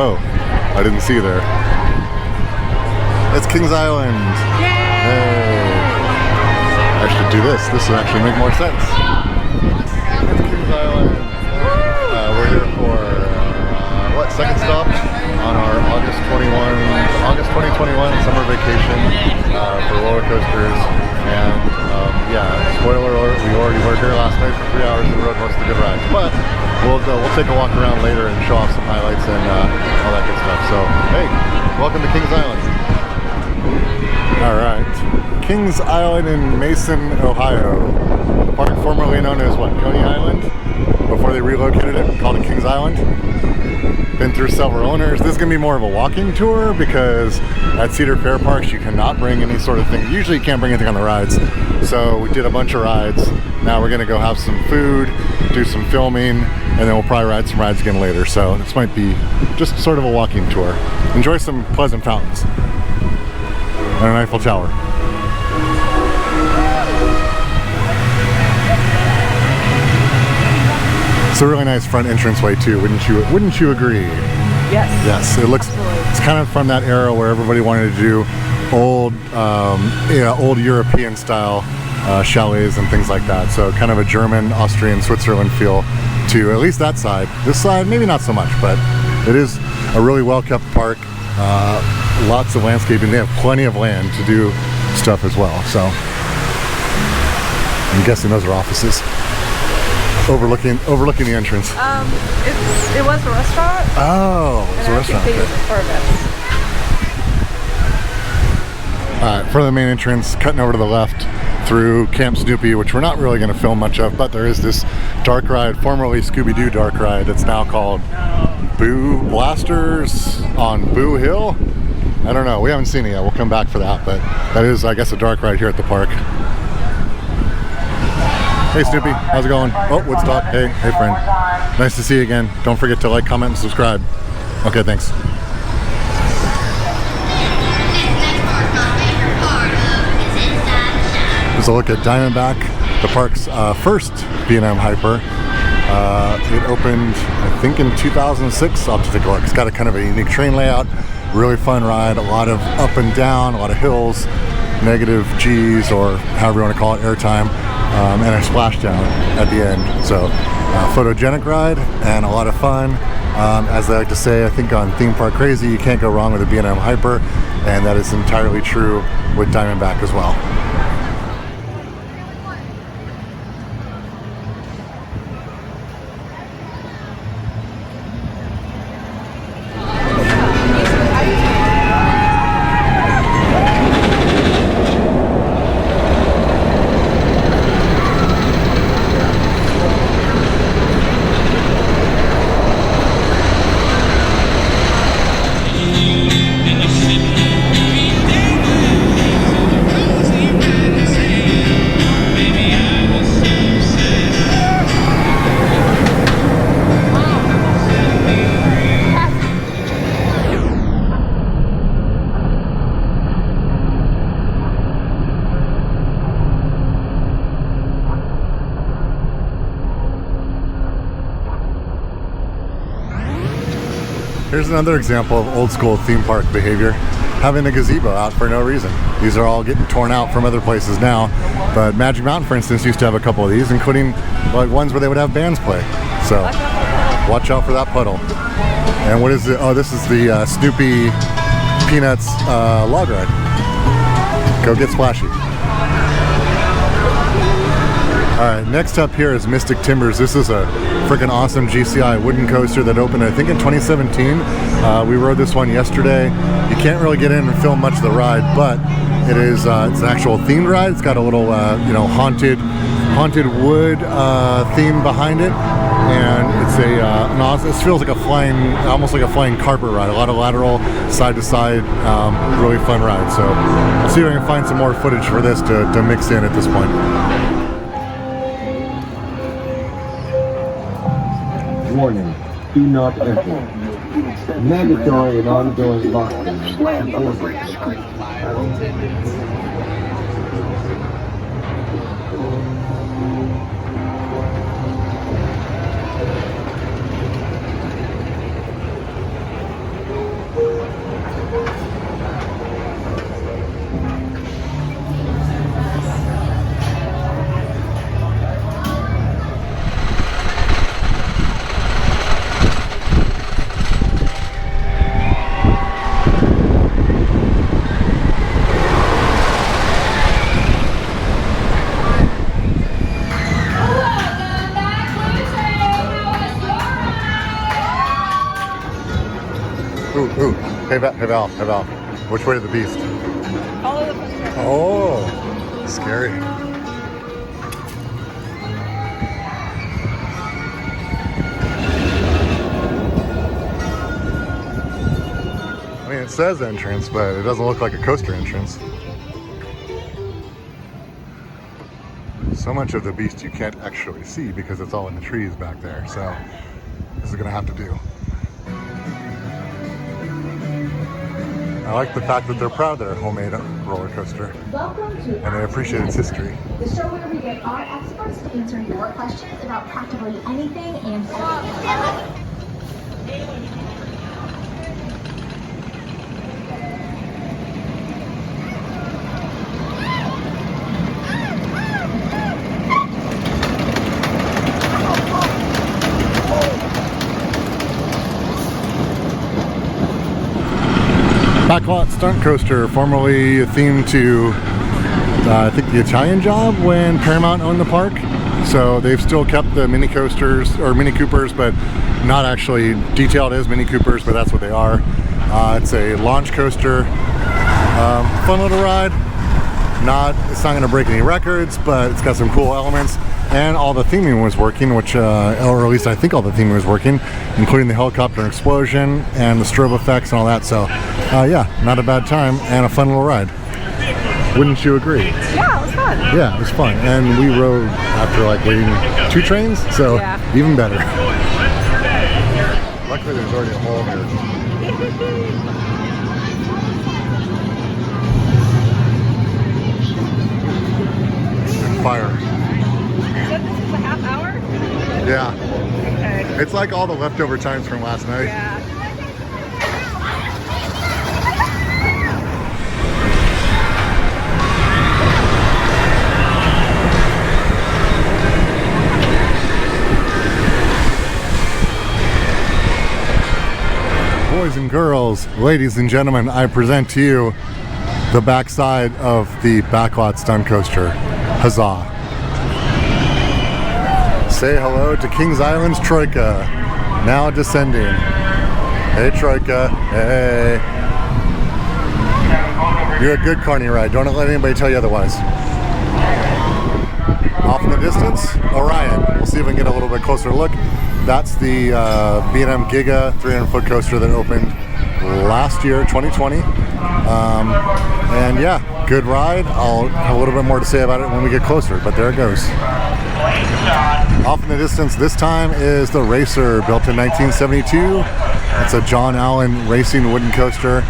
hello. I didn't see you there. It's Kings Island. Hey. I should do this. This would actually make more sense. It's Kings Island. We're here for second stop on our August 2021 summer vacation for roller coasters. And yeah, spoiler alert, we already were here last night for 3 hours and rode most of the good rides. But we'll take a walk around later and show off some highlights and all that good stuff. So hey, welcome to Kings Island. All right, Kings Island in Mason, Ohio. The park formerly known as what, Coney Island? Before they relocated it, called it Kings Island. Been through several owners. This is gonna be more of a walking tour because at Cedar Fair parks you cannot bring any sort of thing. Usually you can't bring anything on the rides. So we did a bunch of rides. Now we're gonna go have some food, do some filming, and then we'll probably ride some rides again later. So this might be just sort of a walking tour. Enjoy some pleasant fountains and an Eiffel Tower. It's a really nice front entranceway too, wouldn't you agree? Yes. Yes, it looks, absolutely. It's kind of from that era where everybody wanted to do old European style chalets and things like that. So kind of a German, Austrian, Switzerland feel to at least that side. This side, maybe not so much, but it is a really well-kept park. Lots of landscaping. They have plenty of land to do stuff as well. So I'm guessing those are offices. Overlooking the entrance. It was a restaurant. Oh, it's a restaurant. Okay. For the main entrance, cutting over to the left through Camp Snoopy, which we're not really going to film much of, but there is this dark ride, formerly Scooby-Doo dark ride, that's now called Boo Blasters on Boo Hill. I don't know. We haven't seen it yet. We'll come back for that, but that is, I guess, a dark ride here at the park. Hey Snoopy, how's it going? Oh, Woodstock. Hey friend. Nice to see you again. Don't forget to like, comment, and subscribe. Okay, thanks. Here's a look at Diamondback, the park's first B&M Hyper. It opened, I think, in 2006. I'll have to take a look. It's got a kind of a unique train layout. Really fun ride. A lot of up and down, a lot of hills, negative G's, or however you want to call it, airtime. And a splashdown at the end. So photogenic ride and a lot of fun. As I like to say, I think on Theme Park Crazy, you can't go wrong with a B&M Hyper, and that is entirely true with Diamondback as well. Here's another example of old school theme park behavior. Having a gazebo out for no reason. These are all getting torn out from other places now. But Magic Mountain, for instance, used to have a couple of these, including like ones where they would have bands play. So watch out for that puddle. And what is it? Oh, this is the Snoopy Peanuts log ride. Go get splashy. Alright, next up here is Mystic Timbers. This is a freaking awesome GCI wooden coaster that opened, I think, in 2017. We rode this one yesterday. You can't really get in and film much of the ride, but it is it's an actual themed ride. It's got a little haunted wood theme behind it, and it's it feels like a flying, almost like a flying carpet ride. A lot of lateral, side to side, really fun ride. So I'll see if I can find some more footage for this to mix in at this point. Warning, do not enter. Mandatory and ongoing lockdown. Ooh. Hey Val. Which way to the beast? Follow the footsteps. Oh, scary. I mean, it says entrance, but it doesn't look like a coaster entrance. So much of the beast you can't actually see because it's all in the trees back there. So this is gonna have to do. I like the fact that they're proud they're a homemade roller coaster. Welcome to And they appreciate its history. the show where we get our experts to answer your questions about practically anything and everything. Backlot stunt coaster, formerly themed to, I think, the Italian Job when Paramount owned the park. So they've still kept the Mini Coasters, or Mini Coopers, but not actually detailed as Mini Coopers, but that's what they are. It's a launch coaster. Fun little ride. It's not going to break any records, but it's got some cool elements. And all the theming was working, which, or at least I think all the theming was working, including the helicopter explosion and the strobe effects and all that. So, yeah, not a bad time and a fun little ride. Wouldn't you agree? Yeah, it was fun. Yeah, it was fun. And we rode after like waiting 2 trains, so Yeah. even better. Luckily, there's already a hole here. And fire. You said this is a half hour? Yeah. Okay. It's like all the leftover times from last night. Yeah. Boys and girls, ladies and gentlemen, I present to you the backside of the Backlot Stunt Coaster. Huzzah. Say hello to Kings Island's Troika, now descending. Hey Troika, hey. You're a good carny ride, don't let anybody tell you otherwise. Off in the distance, Orion. We'll see if we can get a little bit closer look. That's the B&M Giga 300-foot coaster that opened last year, 2020. And yeah, good ride. I'll have a little bit more to say about it when we get closer, but there it goes. Off in the distance this time is the Racer, built in 1972. It's a John Allen racing wooden coaster.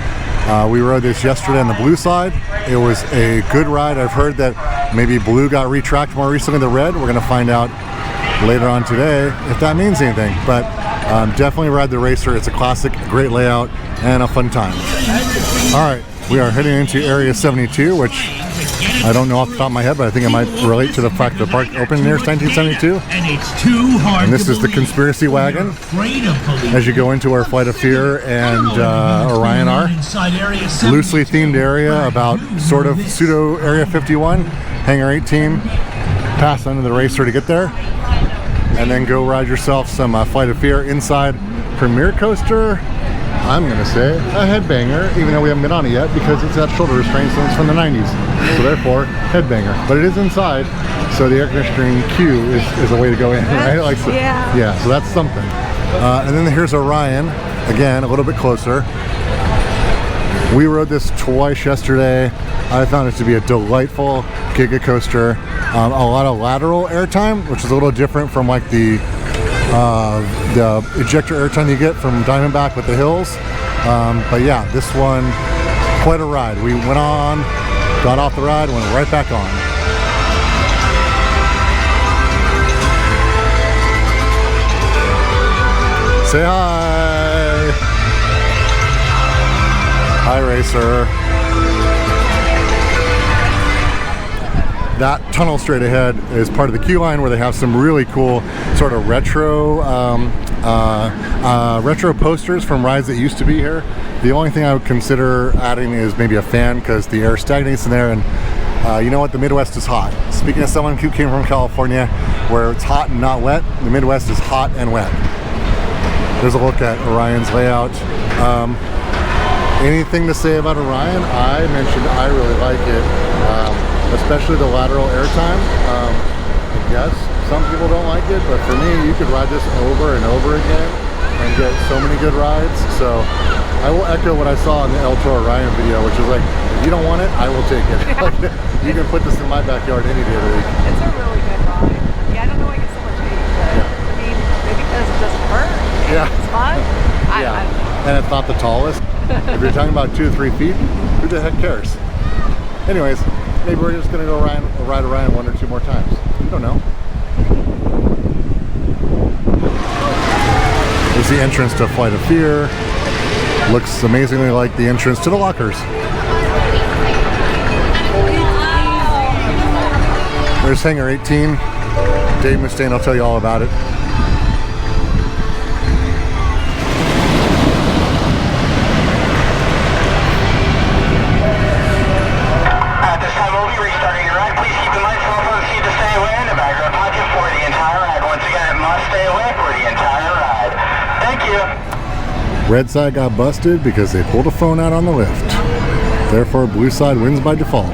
We rode this yesterday on the blue side. It was a good ride. I've heard that maybe blue got retracked more recently than red. We're going to find out later on today if that means anything. But definitely ride the Racer. It's a classic, great layout, and a fun time. All right, we are heading into Area 72, which I don't know off the top of my head, but I think it might relate to the fact that the park opened near 1972. And it's too hard. And this is the conspiracy wagon as you go into where Flight of Fear and Orion are. Loosely themed area about sort of pseudo Area 51, Hangar 18. Pass under the Racer to get there. And then go ride yourself some Flight of Fear inside Premier Coaster. I'm going to say a headbanger, even though we haven't been on it yet because it's got shoulder restraints and it's from the 90s. So therefore, headbanger. But it is inside, so the air conditioning queue is a way to go in, right? Like, so, yeah, so that's something. And then here's Orion, again, a little bit closer. We rode this twice yesterday. I found it to be a delightful Giga coaster. A lot of lateral airtime, which is a little different from like the ejector airtime you get from Diamondback with the hills. But yeah, this one, quite a ride. We went on, got off the ride, went right back on. Say hi! Hi, Racer. That tunnel straight ahead is part of the queue line where they have some really cool sort of retro posters from rides that used to be here. The only thing I would consider adding is maybe a fan because the air stagnates in there, and you know what, the Midwest is hot. Speaking of someone who came from California where it's hot and not wet, the Midwest is hot and wet. There's a look at Orion's layout. Anything to say about Orion? I mentioned I really like it, especially the lateral airtime. I guess some people don't like it, but for me, you could ride this over and over again and get so many good rides. So I will echo what I saw in the El Toro Orion video, which is like, if you don't want it, I will take it. You can put this in my backyard any day of the week. It's a really good ride. Yeah, I don't know why I get so much hate, but I mean, maybe because it doesn't hurt. Yeah. It's fun. I don't know. And it's not the tallest. If you're talking about 2 to 3 feet, who the heck cares? Anyways, maybe we're just gonna go ride Orion 1 or 2 more times. You don't know. There's the entrance to Flight of Fear. Looks amazingly like the entrance to the lockers. There's Hangar 18. Dave Mustaine will tell you all about it. Red side got busted because they pulled a phone out on the lift. Therefore, blue side wins by default.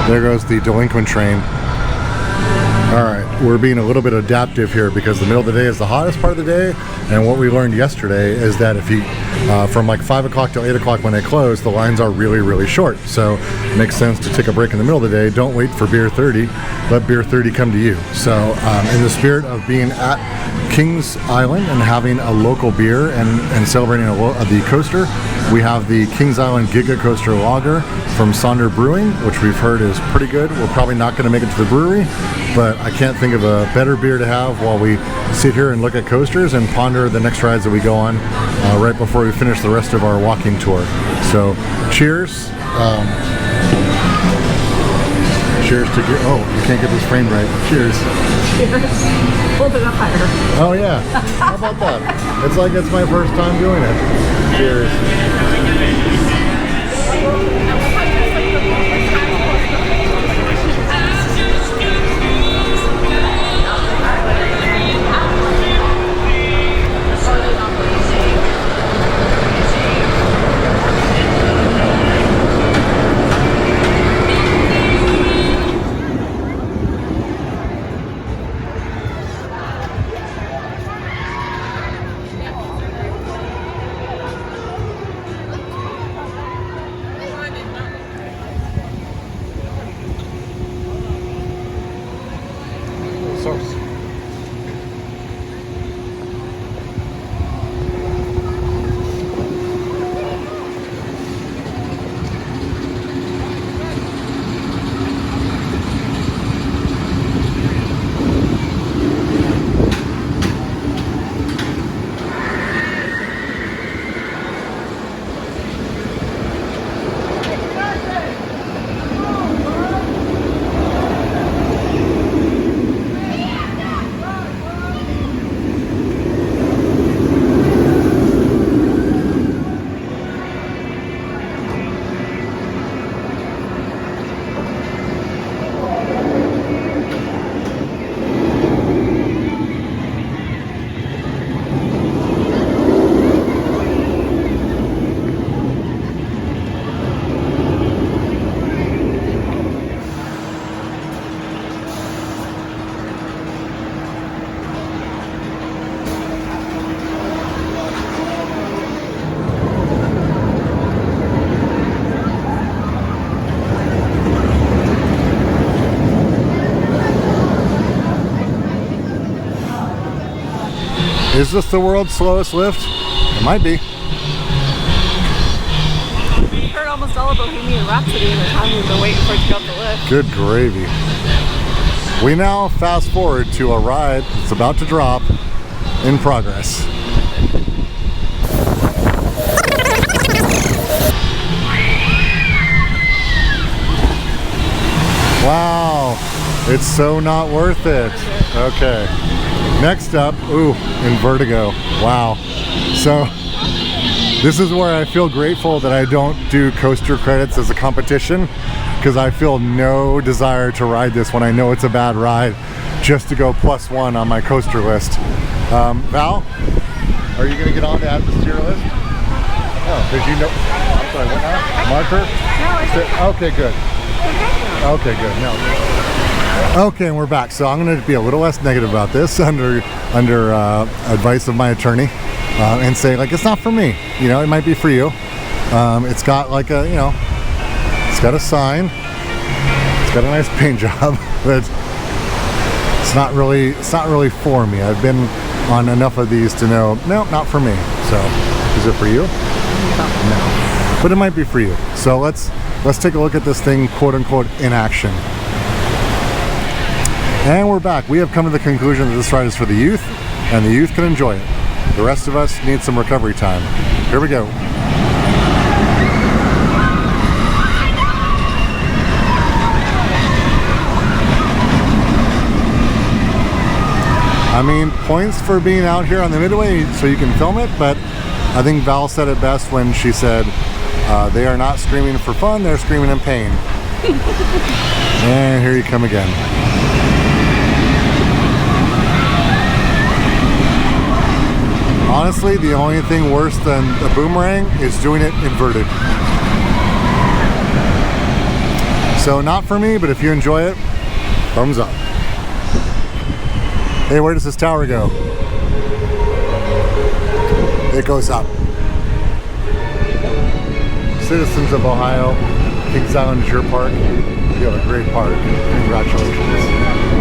There goes the delinquent train. Alright, we're being a little bit adaptive here because the middle of the day is the hottest part of the day, and what we learned yesterday is that if you, from like 5 o'clock till 8 o'clock when they close, the lines are really, really short. So it makes sense to take a break in the middle of the day. Don't wait for Beer 30, let Beer 30 come to you. So in the spirit of being at Kings Island and having a local beer and celebrating the coaster, we have the Kings Island Giga Coaster Lager from Sonder Brewing, which we've heard is pretty good. We're probably not going to make it to the brewery, but I can't think of a better beer to have while we sit here and look at coasters and ponder the next rides that we go on right before we finish the rest of our walking tour. So cheers. Cheers to get, oh, you can't get this framed right. Cheers. Cheers. A little bit higher. Oh yeah, how about that? It's like it's my first time doing it. Cheers. Sauce. Is this the world's slowest lift? It might be. We heard almost all of Bohemian Rhapsody in the time we've been waiting for it to go up the lift. Good gravy. We now fast forward to a ride that's about to drop in progress. Wow, it's so not worth it. Okay. Next up, ooh, in Vertigo. Wow. So This is where I feel grateful that I don't do coaster credits as a competition, because I feel no desire to ride this when I know it's a bad ride, just to go +1 on my coaster list. Val, are you going to get on to add this to your list? Oh, did you know? I'm sorry, what now? Marker? No, okay, good. Okay, good. No. Okay, and we're back. So I'm going to be a little less negative about this under advice of my attorney, and say, like, it's not for me. You know, it might be for you. It's got like a, you know, it's got a sign. It's got a nice paint job, but it's not really for me. I've been on enough of these to know, no, not for me. So, is it for you? No. But it might be for you. So let's take a look at this thing, quote unquote, in action. And we're back. We have come to the conclusion that this ride is for the youth, and the youth can enjoy it. The rest of us need some recovery time. Here we go. I mean, points for being out here on the midway so you can film it, but I think Val said it best when she said, they are not screaming for fun, they're screaming in pain. And here you come again. Honestly, the only thing worse than a boomerang is doing it inverted. So not for me, but if you enjoy it, thumbs up. Hey, where does this tower go? It goes up. Citizens of Ohio, Kings Island is your park. You have a great park. Congratulations.